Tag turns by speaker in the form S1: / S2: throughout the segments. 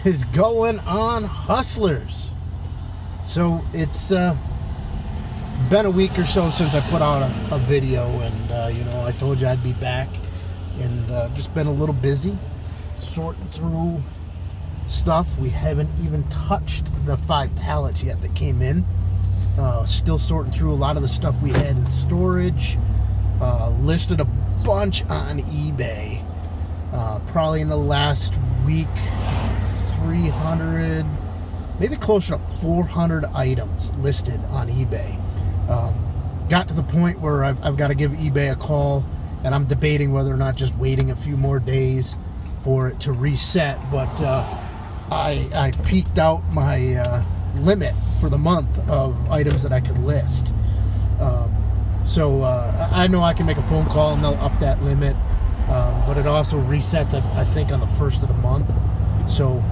S1: is going on, hustlers? So it's been a week or so since I put out a video, and I told you I'd be back, and just been a little busy sorting through stuff. We haven't even touched the 5 pallets yet that came in. Still sorting through a lot of the stuff we had in storage. Listed a bunch on eBay. Probably in the last week, 300, maybe closer to 400 items listed on eBay. Got to the point where I've got to give eBay a call, and I'm debating whether or not just waiting a few more days for it to reset. But I peaked out my limit for the month of items that I could list. So I know I can make a phone call and they'll up that limit. But it also resets, I think, on the 1st of the month. So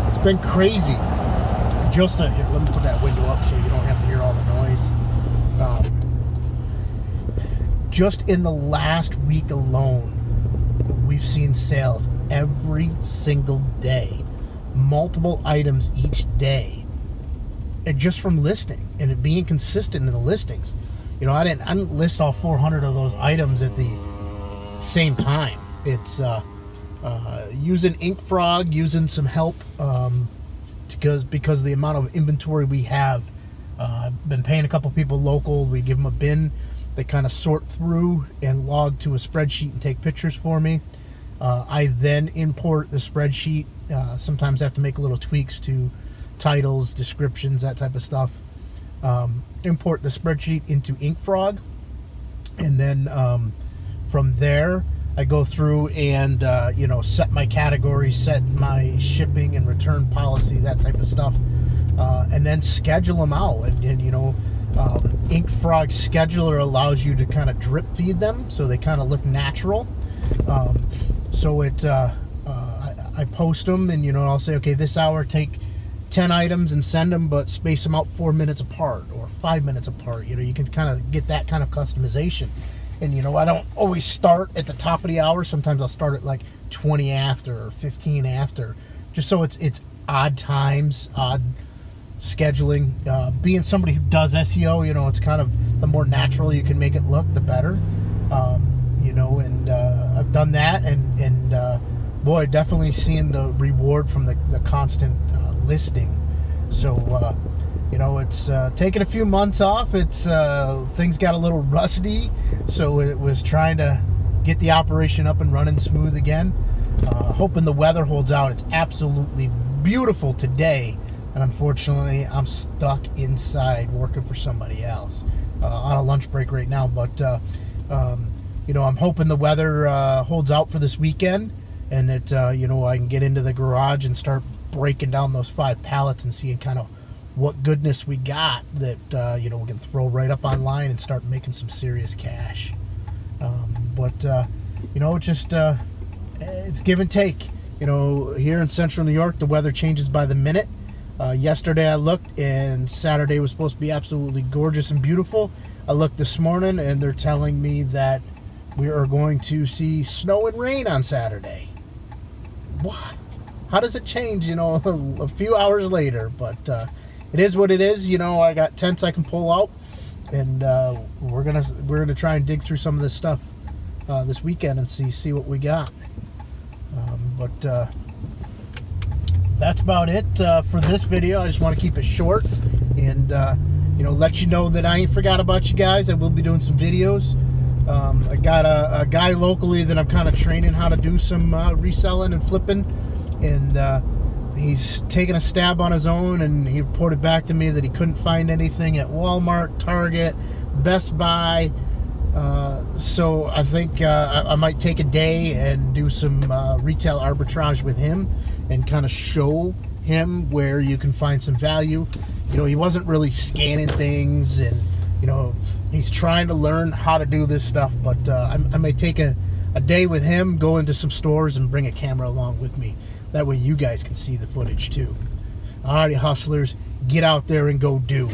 S1: it's been crazy. Here, let me put that window up so you don't have to hear all the noise. Just in the last week alone, we've seen sales every single day, multiple items each day, and just from listing and it being consistent in the listings. I didn't list all 400 of those items at the same time. It's using InkFrog, using some help, because of the amount of inventory we have. I've been paying a couple people local. We give them a bin. They kind of sort through and log to a spreadsheet and take pictures for me. I then import the spreadsheet. Sometimes I have to make little tweaks to titles, descriptions, that type of stuff. Import the spreadsheet into InkFrog, and then from there I go through and set my categories, set my shipping and return policy, that type of stuff, and then schedule them out. And InkFrog Scheduler allows you to kind of drip feed them so they kind of look natural. So I post them, and I'll say, okay, this hour take 10 items and send them, but space them out 4 minutes apart or 5 minutes apart. You can kind of get that kind of customization. And I don't always start at the top of the hour. Sometimes I'll start at like 20 after or 15 after, just so it's odd times, odd scheduling. Being somebody who does SEO, it's kind of the more natural you can make it look, the better. And I've done that, and boy, definitely seeing the reward from the constant listing. So it's taken a few months off. It's things got a little rusty, so it was trying to get the operation up and running smooth again. Hoping the weather holds out. It's absolutely beautiful today, and unfortunately I'm stuck inside working for somebody else on a lunch break right now. But I'm hoping the weather holds out for this weekend, and that I can get into the garage and start breaking down those 5 pallets and seeing kind of what goodness we got that we can throw right up online and start making some serious cash. It's give and take. Here in central New York, the weather changes by the minute. Yesterday I looked, and Saturday was supposed to be absolutely gorgeous and beautiful. I looked this morning, and they're telling me that we are going to see snow and rain on Saturday. What? How does it change, a few hours later? But it is what it is. I got tents I can pull out, and we're gonna try and dig through some of this stuff this weekend and see what we got. But that's about it for this video. I just want to keep it short and let you know that I ain't forgot about you guys. I will be doing some videos. I got a guy locally that I'm kind of training how to do some reselling and flipping, and he's taken a stab on his own, and he reported back to me that he couldn't find anything at Walmart, Target, Best Buy. So I think I might take a day and do some retail arbitrage with him and kind of show him where you can find some value. He wasn't really scanning things, and he's trying to learn how to do this stuff. But I may take a day with him, go into some stores, and bring a camera along with me. That way you guys can see the footage too. Alrighty, hustlers, get out there and go do.